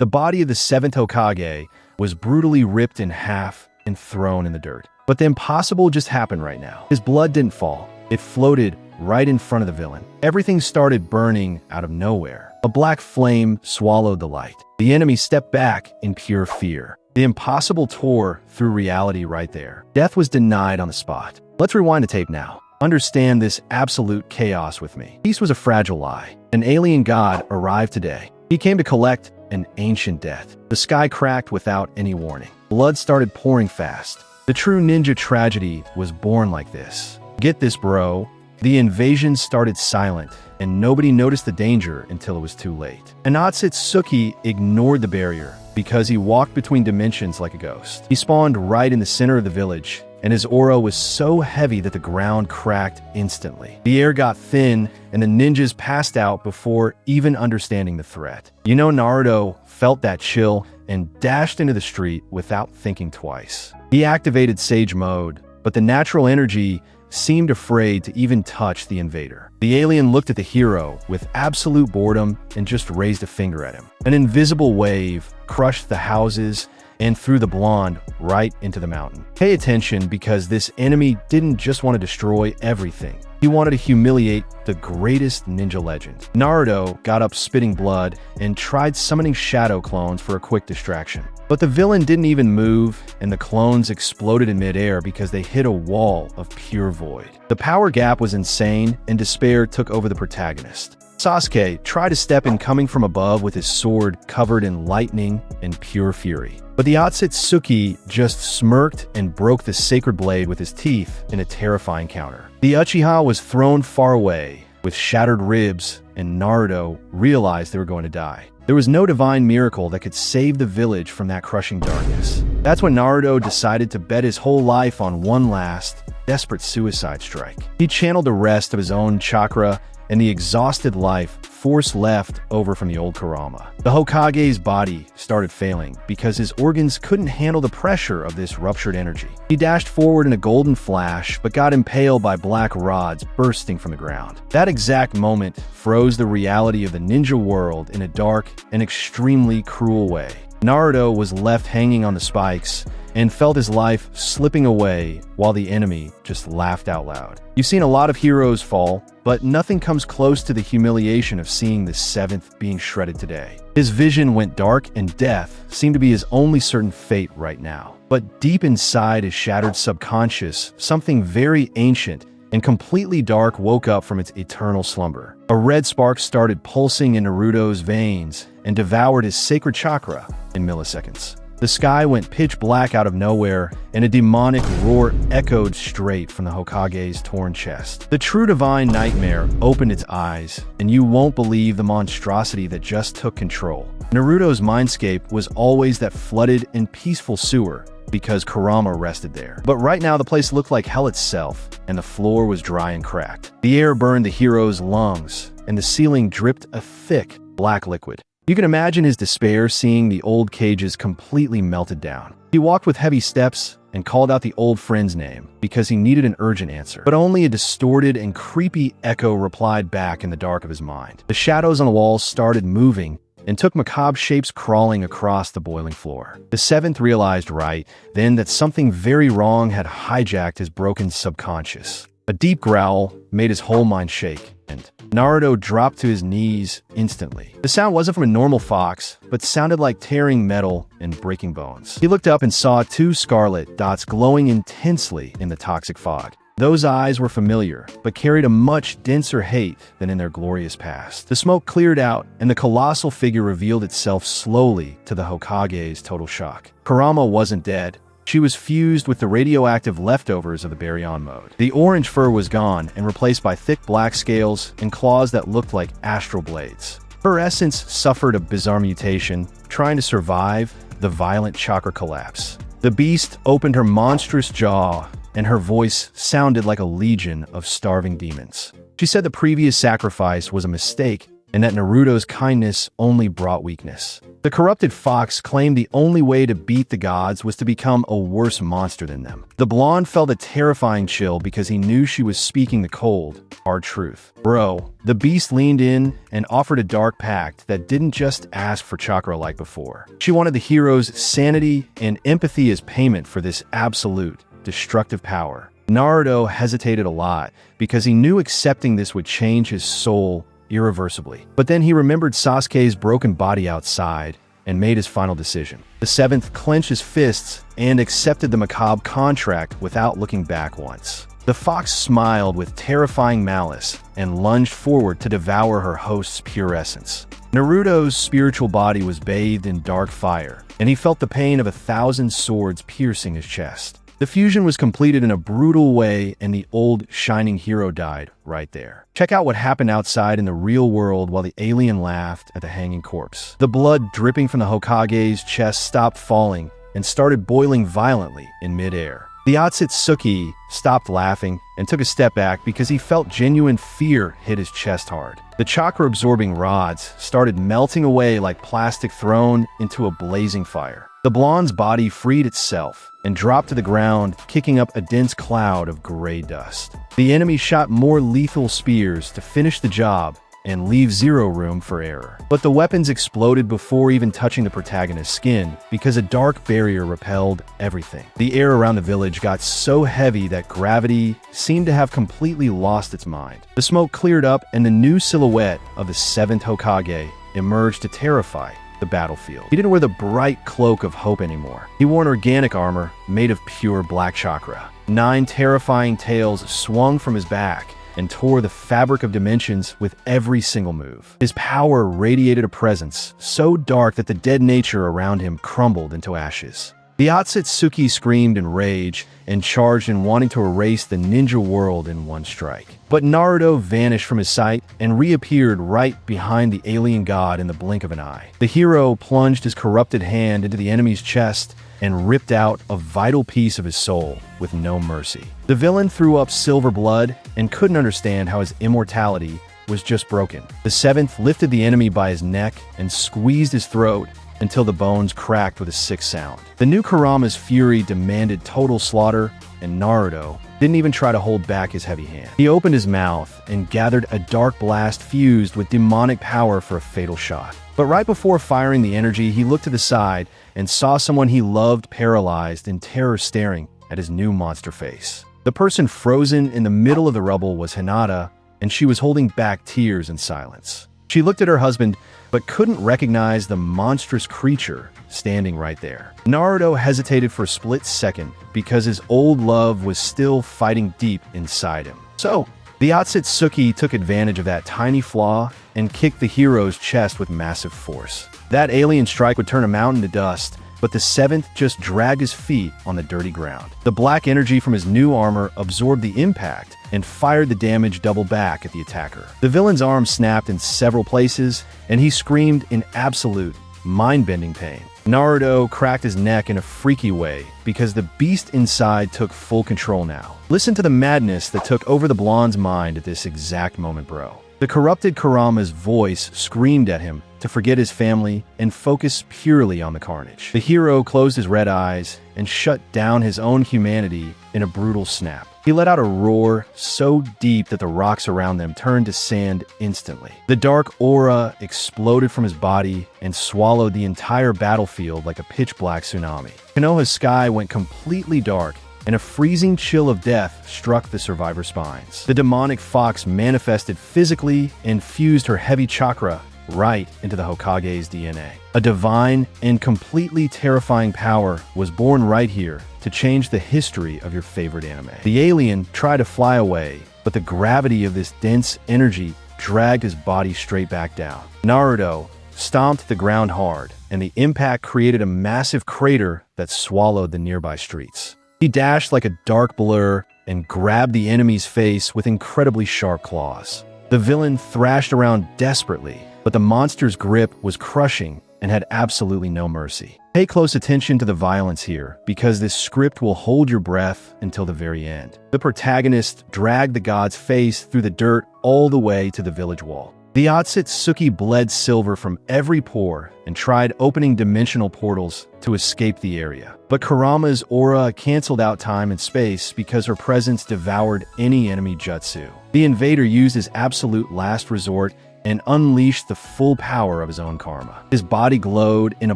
The body of the Seventh Hokage was brutally ripped in half and thrown in the dirt. But the impossible just happened right now. His blood didn't fall. It floated right in front of the villain. Everything started burning out of nowhere. A black flame swallowed the light. The enemy stepped back in pure fear. The impossible tore through reality right there. Death was denied on the spot. Let's rewind the tape now. Understand this absolute chaos with me. Peace was a fragile lie. An alien god arrived today. He came to collect an ancient debt. The sky cracked without any warning. Blood started pouring fast. The true ninja tragedy was born like this. Get this, bro. The invasion started silent, and nobody noticed the danger until it was too late. And Otsutsuki ignored the barrier because he walked between dimensions like a ghost. He spawned right in the center of the village, and his aura was so heavy that the ground cracked instantly. The air got thin, and the ninjas passed out before even understanding the threat. You know, Naruto felt that chill and dashed into the street without thinking twice. He activated Sage Mode, but the natural energy seemed afraid to even touch the invader. The alien looked at the hero with absolute boredom and just raised a finger at him. An invisible wave crushed the houses and threw the blonde right into the mountain. Pay attention, because this enemy didn't just want to destroy everything. He wanted to humiliate the greatest ninja legend. Naruto got up spitting blood and tried summoning shadow clones for a quick distraction. But the villain didn't even move, and the clones exploded in midair because they hit a wall of pure void. The power gap was insane, and despair took over the protagonist. Sasuke tried to step in coming from above with his sword covered in lightning and pure fury. But the Otsutsuki just smirked and broke the sacred blade with his teeth in a terrifying counter. The Uchiha was thrown far away with shattered ribs, and Naruto realized they were going to die. There was no divine miracle that could save the village from that crushing darkness. That's when Naruto decided to bet his whole life on one last, desperate suicide strike. He channeled the rest of his own chakra and the exhausted life force left over from the old Kurama. The Hokage's body started failing because his organs couldn't handle the pressure of this ruptured energy. He dashed forward in a golden flash, but got impaled by black rods bursting from the ground. That exact moment froze the reality of the ninja world in a dark and extremely cruel way. Naruto was left hanging on the spikes and felt his life slipping away while the enemy just laughed out loud. You've seen a lot of heroes fall, but nothing comes close to the humiliation of seeing the seventh being shredded today. His vision went dark, and death seemed to be his only certain fate right now. But deep inside his shattered subconscious, something very ancient and completely dark woke up from its eternal slumber. A red spark started pulsing in Naruto's veins and devoured his sacred chakra in milliseconds. The sky went pitch black out of nowhere, and a demonic roar echoed straight from the Hokage's torn chest. The true divine nightmare opened its eyes, and you won't believe the monstrosity that just took control. Naruto's mindscape was always that flooded and peaceful sewer, because Kurama rested there. But right now the place looked like hell itself, and the floor was dry and cracked. The air burned the hero's lungs, and the ceiling dripped a thick, black liquid. You can imagine his despair seeing the old cages completely melted down. He walked with heavy steps and called out the old friend's name because he needed an urgent answer. But only a distorted and creepy echo replied back in the dark of his mind. The shadows on the walls started moving and took macabre shapes crawling across the boiling floor. The seventh realized right then that something very wrong had hijacked his broken subconscious. A deep growl made his whole mind shake, and Naruto dropped to his knees instantly. The sound wasn't from a normal fox, but sounded like tearing metal and breaking bones. He looked up and saw two scarlet dots glowing intensely in the toxic fog. Those eyes were familiar, but carried a much denser hate than in their glorious past. The smoke cleared out, and the colossal figure revealed itself slowly to the Hokage's total shock. Kurama wasn't dead. She was fused with the radioactive leftovers of the Baryon Mode. The orange fur was gone and replaced by thick black scales and claws that looked like astral blades. Her essence suffered a bizarre mutation, trying to survive the violent chakra collapse. The beast opened her monstrous jaw, and her voice sounded like a legion of starving demons. She said the previous sacrifice was a mistake, and that Naruto's kindness only brought weakness. The corrupted fox claimed the only way to beat the gods was to become a worse monster than them. The blonde felt a terrifying chill because he knew she was speaking the cold, hard truth. Bro, the beast leaned in and offered a dark pact that didn't just ask for chakra like before. She wanted the hero's sanity and empathy as payment for this absolute, destructive power. Naruto hesitated a lot because he knew accepting this would change his soul irreversibly. But then he remembered Sasuke's broken body outside and made his final decision. The seventh clenched his fists and accepted the macabre contract without looking back once. The fox smiled with terrifying malice and lunged forward to devour her host's pure essence. Naruto's spiritual body was bathed in dark fire, and he felt the pain of 1,000 swords piercing his chest. The fusion was completed in a brutal way, and the old shining hero died right there. Check out what happened outside in the real world while the alien laughed at the hanging corpse. The blood dripping from the Hokage's chest stopped falling and started boiling violently in midair. The Otsutsuki stopped laughing and took a step back because he felt genuine fear hit his chest hard. The chakra-absorbing rods started melting away like plastic thrown into a blazing fire. The blonde's body freed itself and dropped to the ground, kicking up a dense cloud of gray dust. The enemy shot more lethal spears to finish the job and leave zero room for error. But the weapons exploded before even touching the protagonist's skin because a dark barrier repelled everything. The air around the village got so heavy that gravity seemed to have completely lost its mind. The smoke cleared up and the new silhouette of the Seventh Hokage emerged to terrify the battlefield. He didn't wear the bright cloak of hope anymore. He wore an organic armor made of pure black chakra. 9 terrifying tails swung from his back and tore the fabric of dimensions with every single move. His power radiated a presence so dark that the dead nature around him crumbled into ashes. The Otsutsuki screamed in rage and charged in wanting to erase the ninja world in one strike. But Naruto vanished from his sight and reappeared right behind the alien god in the blink of an eye. The hero plunged his corrupted hand into the enemy's chest and ripped out a vital piece of his soul with no mercy. The villain threw up silver blood and couldn't understand how his immortality was just broken. The seventh lifted the enemy by his neck and squeezed his throat until the bones cracked with a sick sound. The new Kurama's fury demanded total slaughter, and Naruto didn't even try to hold back his heavy hand. He opened his mouth and gathered a dark blast fused with demonic power for a fatal shot. But right before firing the energy, he looked to the side and saw someone he loved paralyzed in terror staring at his new monster face. The person frozen in the middle of the rubble was Hinata, and she was holding back tears in silence. She looked at her husband, but couldn't recognize the monstrous creature standing right there. Naruto hesitated for a split second because his old love was still fighting deep inside him. So, the Otsutsuki took advantage of that tiny flaw and kicked the hero's chest with massive force. That alien strike would turn a mountain to dust, but the seventh just dragged his feet on the dirty ground. The black energy from his new armor absorbed the impact and fired the damage double back at the attacker. The villain's arm snapped in several places, and he screamed in absolute, mind-bending pain. Naruto cracked his neck in a freaky way because the beast inside took full control now. Listen to the madness that took over the blonde's mind at this exact moment, bro. The corrupted Kurama's voice screamed at him to forget his family and focus purely on the carnage. The hero closed his red eyes and shut down his own humanity in a brutal snap. He let out a roar so deep that the rocks around them turned to sand instantly. The dark aura exploded from his body and swallowed the entire battlefield like a pitch-black tsunami. Konoha's sky went completely dark, and a freezing chill of death struck the survivors' spines. The demonic fox manifested physically and fused her heavy chakra right into the Hokage's DNA. A divine and completely terrifying power was born right here to change the history of your favorite anime. The alien tried to fly away, but the gravity of this dense energy dragged his body straight back down. Naruto stomped the ground hard, and the impact created a massive crater that swallowed the nearby streets. He dashed like a dark blur and grabbed the enemy's face with incredibly sharp claws. The villain thrashed around desperately, but the monster's grip was crushing and had absolutely no mercy. Pay close attention to the violence here, because this script will hold your breath until the very end. The protagonist dragged the god's face through the dirt all the way to the village wall. The Otsutsuki bled silver from every pore and tried opening dimensional portals to escape the area. But Kurama's aura canceled out time and space because her presence devoured any enemy jutsu. The invader used his absolute last resort and unleashed the full power of his own karma. His body glowed in a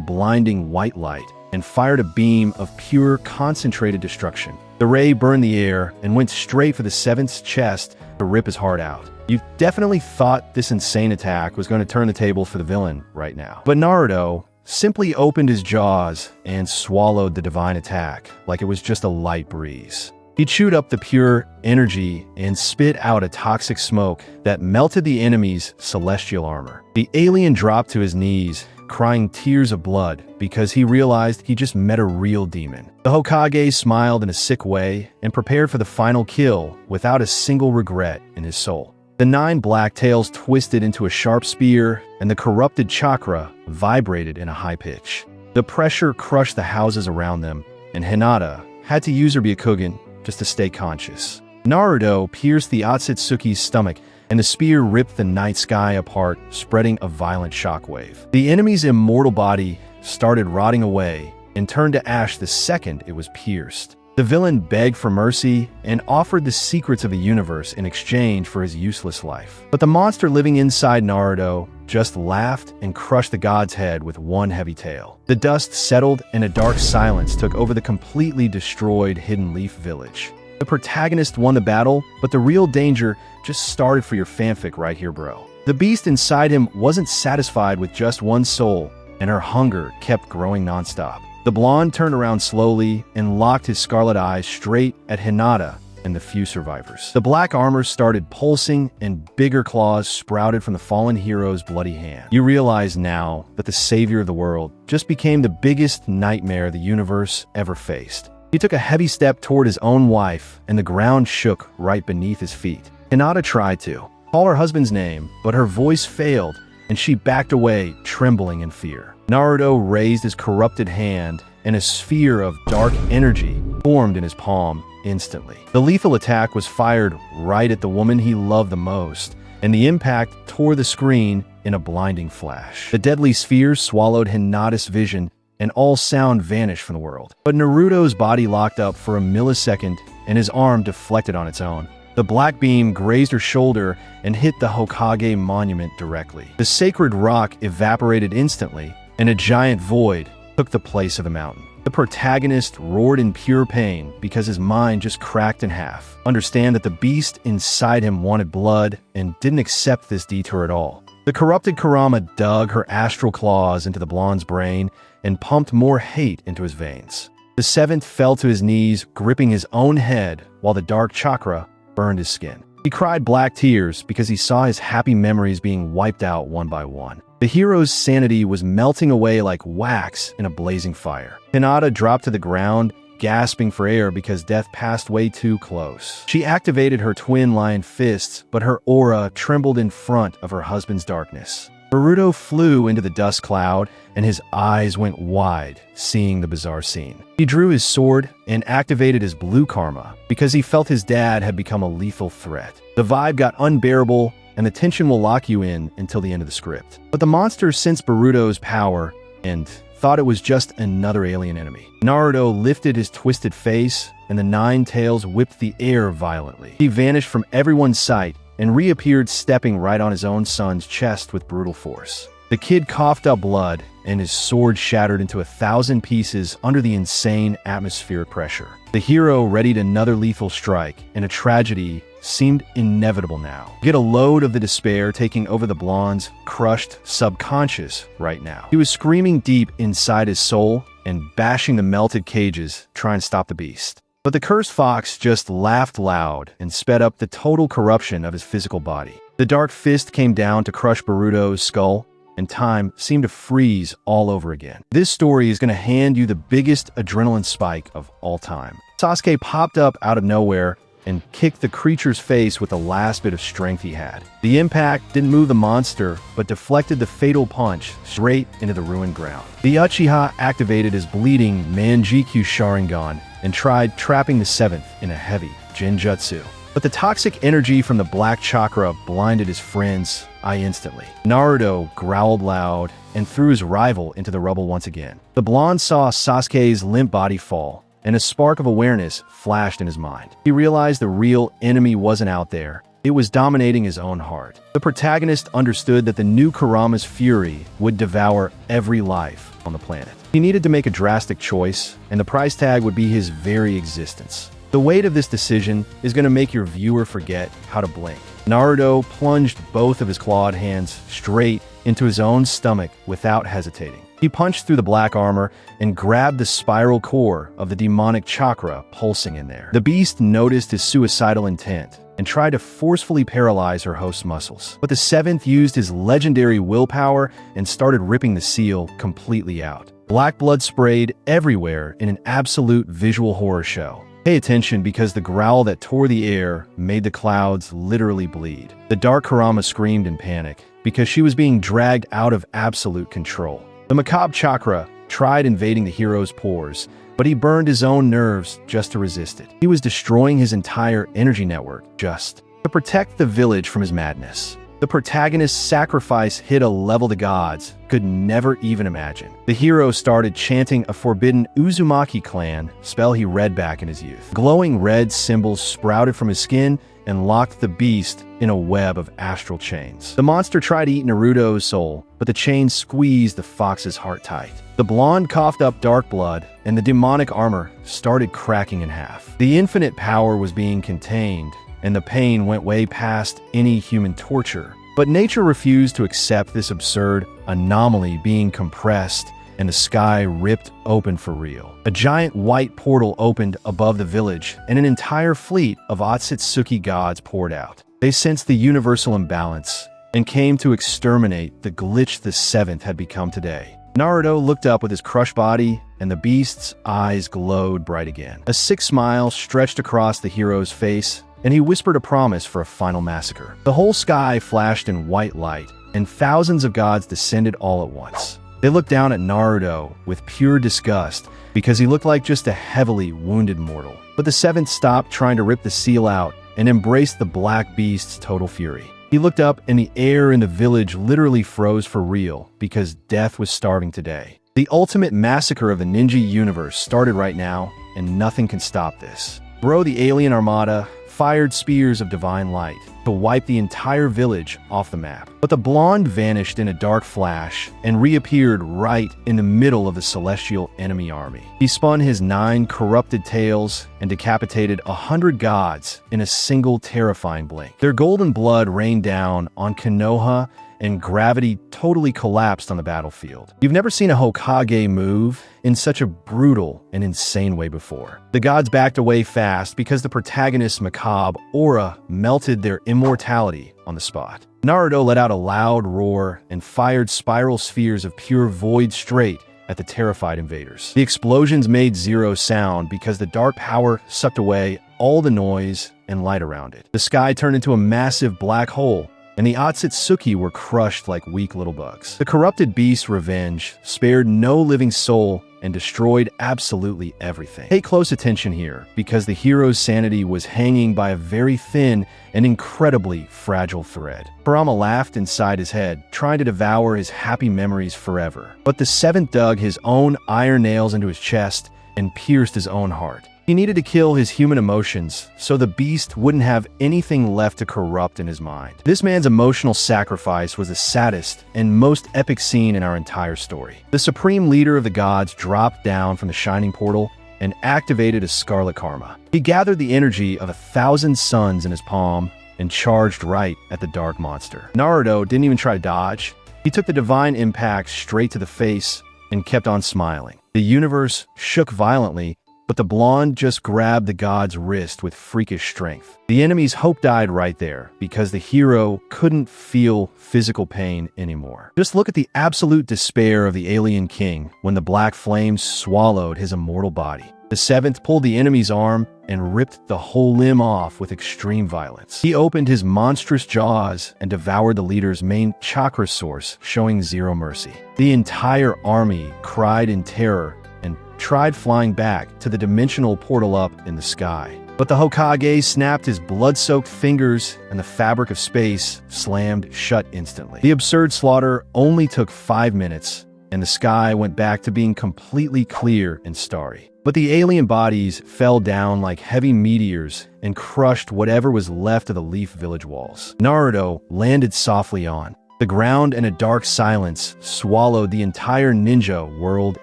blinding white light and fired a beam of pure, concentrated destruction. The ray burned the air and went straight for the Seventh's chest to rip his heart out. You definitely thought this insane attack was going to turn the table for the villain right now. But Naruto simply opened his jaws and swallowed the divine attack like it was just a light breeze. He chewed up the pure energy and spit out a toxic smoke that melted the enemy's celestial armor. The alien dropped to his knees, crying tears of blood because he realized he just met a real demon. The Hokage smiled in a sick way and prepared for the final kill without a single regret in his soul. The 9 black tails twisted into a sharp spear, and the corrupted chakra vibrated in a high pitch. The pressure crushed the houses around them, and Hinata had to use her Byakugan just to stay conscious. Naruto pierced the Otsutsuki's stomach, and the spear ripped the night sky apart, spreading a violent shockwave. The enemy's immortal body started rotting away and turned to ash the second it was pierced. The villain begged for mercy and offered the secrets of the universe in exchange for his useless life. But the monster living inside Naruto just laughed and crushed the god's head with one heavy tail. The dust settled and a dark silence took over the completely destroyed Hidden Leaf village. The protagonist won the battle, but the real danger just started for your fanfic right here, bro. The beast inside him wasn't satisfied with just one soul, and her hunger kept growing nonstop. The blonde turned around slowly and locked his scarlet eyes straight at Hinata and the few survivors. The black armor started pulsing and bigger claws sprouted from the fallen hero's bloody hand. You realize now that the savior of the world just became the biggest nightmare the universe ever faced. He took a heavy step toward his own wife, and the ground shook right beneath his feet. Hinata tried to call her husband's name, but her voice failed, and she backed away, trembling in fear. Naruto raised his corrupted hand, and a sphere of dark energy formed in his palm instantly. The lethal attack was fired right at the woman he loved the most, and the impact tore the screen in a blinding flash. The deadly sphere swallowed Hinata's vision, and all sound vanished from the world. But Naruto's body locked up for a millisecond, and his arm deflected on its own. The black beam grazed her shoulder and hit the Hokage monument directly. The sacred rock evaporated instantly, and a giant void took the place of the mountain. The protagonist roared in pure pain because his mind just cracked in half. Understand that the beast inside him wanted blood and didn't accept this detour at all. The corrupted Kurama dug her astral claws into the blonde's brain and pumped more hate into his veins. The Seventh fell to his knees, gripping his own head while the dark chakra burned his skin. He cried black tears because he saw his happy memories being wiped out one by one. The hero's sanity was melting away like wax in a blazing fire. Hinata dropped to the ground, gasping for air because death passed way too close. She activated her twin lion fists, but her aura trembled in front of her husband's darkness. Boruto flew into the dust cloud, and his eyes went wide, seeing the bizarre scene. He drew his sword and activated his blue karma because he felt his dad had become a lethal threat. The vibe got unbearable, and the tension will lock you in until the end of the script. But the monster sensed Boruto's power and thought it was just another alien enemy. Naruto lifted his twisted face, and the 9 tails whipped the air violently. He vanished from everyone's sight and reappeared stepping right on his own son's chest with brutal force. The kid coughed up blood, and his sword shattered into 1,000 pieces under the insane atmospheric pressure. The hero readied another lethal strike, and a tragedy seemed inevitable now. Get a load of the despair taking over the blonde's crushed subconscious right now. He was screaming deep inside his soul and bashing the melted cages, trying to stop the beast. But the cursed fox just laughed loud and sped up the total corruption of his physical body. The dark fist came down to crush Boruto's skull, and time seemed to freeze all over again. This story is going to hand you the biggest adrenaline spike of all time. Sasuke popped up out of nowhere and kicked the creature's face with the last bit of strength he had. The impact didn't move the monster, but deflected the fatal punch straight into the ruined ground. The Uchiha activated his bleeding Manjikyu Sharingan and tried trapping the Seventh in a heavy Genjutsu. But the toxic energy from the black chakra blinded his friend's eye instantly. Naruto growled loud and threw his rival into the rubble once again. The blonde saw Sasuke's limp body fall, and a spark of awareness flashed in his mind. He realized the real enemy wasn't out there. It was dominating his own heart. The protagonist understood that the new Kurama's fury would devour every life on the planet. He needed to make a drastic choice, and the price tag would be his very existence. The weight of this decision is going to make your viewer forget how to blink. Naruto plunged both of his clawed hands straight into his own stomach without hesitating. He punched through the black armor and grabbed the spiral core of the demonic chakra pulsing in there. The beast noticed his suicidal intent and tried to forcefully paralyze her host's muscles. But the seventh used his legendary willpower and started ripping the seal completely out. Black blood sprayed everywhere in an absolute visual horror show. Pay attention, because the growl that tore the air made the clouds literally bleed. The dark Kurama screamed in panic because she was being dragged out of absolute control. The macabre chakra tried invading the hero's pores, but he burned his own nerves just to resist it. He was destroying his entire energy network just to protect the village from his madness. The protagonist's sacrifice hit a level the gods could never even imagine. The hero started chanting a forbidden Uzumaki clan spell he read back in his youth. Glowing red symbols sprouted from his skin and locked the beast in a web of astral chains. The monster tried to eat Naruto's soul, but the chains squeezed the fox's heart tight. The blonde coughed up dark blood, and the demonic armor started cracking in half. The infinite power was being contained, and the pain went way past any human torture. But nature refused to accept this absurd anomaly being compressed, and the sky ripped open for real. A giant white portal opened above the village, and an entire fleet of Otsutsuki gods poured out. They sensed the universal imbalance and came to exterminate the glitch the seventh had become today. Naruto looked up with his crushed body, and the beast's eyes glowed bright again. A sick smile stretched across the hero's face, and he whispered a promise for a final massacre. The whole sky flashed in white light, and thousands of gods descended all at once. They looked down at Naruto with pure disgust because he looked like just a heavily wounded mortal. But the seventh stopped trying to rip the seal out and embraced the black beast's total fury. He looked up, and the air in the village literally froze for real because death was starving today. The ultimate massacre of the ninja universe started right now, and nothing can stop this. Bro, the alien armada fired spears of divine light to wipe the entire village off the map. But the blonde vanished in a dark flash and reappeared right in the middle of the celestial enemy army. He spun his 9 corrupted tails and decapitated 100 gods in a single terrifying blink. Their golden blood rained down on Konoha, and gravity totally collapsed on the battlefield. You've never seen a Hokage move in such a brutal and insane way before. The gods backed away fast because the protagonist's macabre aura melted their immortality on the spot. Naruto let out a loud roar and fired spiral spheres of pure void straight at the terrified invaders. The explosions made zero sound because the dark power sucked away all the noise and light around it. The sky turned into a massive black hole, and the Otsutsuki were crushed like weak little bugs. The corrupted beast's revenge spared no living soul and destroyed absolutely everything. Pay close attention here, because the hero's sanity was hanging by a very thin and incredibly fragile thread. Kurama laughed inside his head, trying to devour his happy memories forever. But the seventh dug his own iron nails into his chest and pierced his own heart. He needed to kill his human emotions so the beast wouldn't have anything left to corrupt in his mind. This man's emotional sacrifice was the saddest and most epic scene in our entire story. The supreme leader of the gods dropped down from the shining portal and activated his scarlet karma. He gathered the energy of 1,000 suns in his palm and charged right at the dark monster. Naruto didn't even try to dodge. He took the divine impact straight to the face and kept on smiling. The universe shook violently, but the blonde just grabbed the god's wrist with freakish strength. The enemy's hope died right there because the hero couldn't feel physical pain anymore. Just look at the absolute despair of the alien king when the black flames swallowed his immortal body. The seventh pulled the enemy's arm and ripped the whole limb off with extreme violence. He opened his monstrous jaws and devoured the leader's main chakra source, showing zero mercy. The entire army cried in terror and tried flying back to the dimensional portal up in the sky. But the Hokage snapped his blood-soaked fingers, and the fabric of space slammed shut instantly. The absurd slaughter only took 5 minutes, and the sky went back to being completely clear and starry. But the alien bodies fell down like heavy meteors and crushed whatever was left of the Leaf Village walls. Naruto landed softly on the ground, and a dark silence swallowed the entire ninja world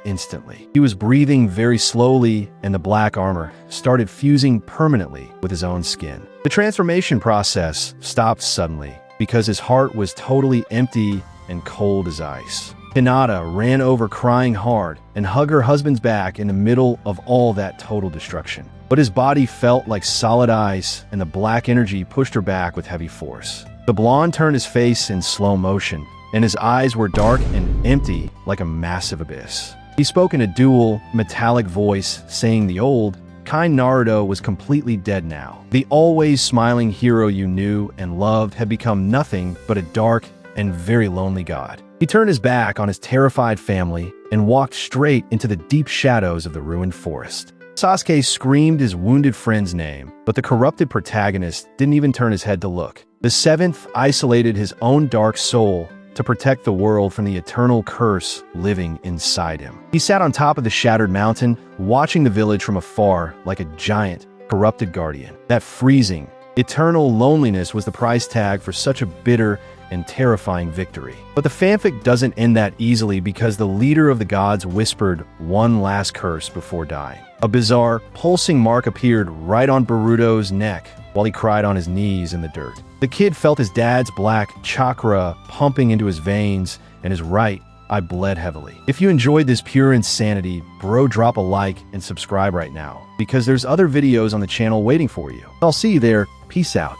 instantly. He was breathing very slowly, and the black armor started fusing permanently with his own skin. The transformation process stopped suddenly because his heart was totally empty and cold as ice. Hinata ran over crying hard and hugged her husband's back in the middle of all that total destruction. But his body felt like solid ice, and the black energy pushed her back with heavy force. The blonde turned his face in slow motion, and his eyes were dark and empty like a massive abyss. He spoke in a dual, metallic voice, saying the old, kind Naruto was completely dead now. The always smiling hero you knew and loved had become nothing but a dark and very lonely god. He turned his back on his terrified family and walked straight into the deep shadows of the ruined forest. Sasuke screamed his wounded friend's name, but the corrupted protagonist didn't even turn his head to look. The seventh isolated his own dark soul to protect the world from the eternal curse living inside him. He sat on top of the shattered mountain, watching the village from afar like a giant, corrupted guardian. That freezing, eternal loneliness was the price tag for such a bitter and terrifying victory. But the fanfic doesn't end that easily, because the leader of the gods whispered one last curse before dying. A bizarre, pulsing mark appeared right on Boruto's neck while he cried on his knees in the dirt. The kid felt his dad's black chakra pumping into his veins, and his right eye bled heavily. If you enjoyed this pure insanity, bro, drop a like and subscribe right now, because there's other videos on the channel waiting for you. I'll see you there. Peace out.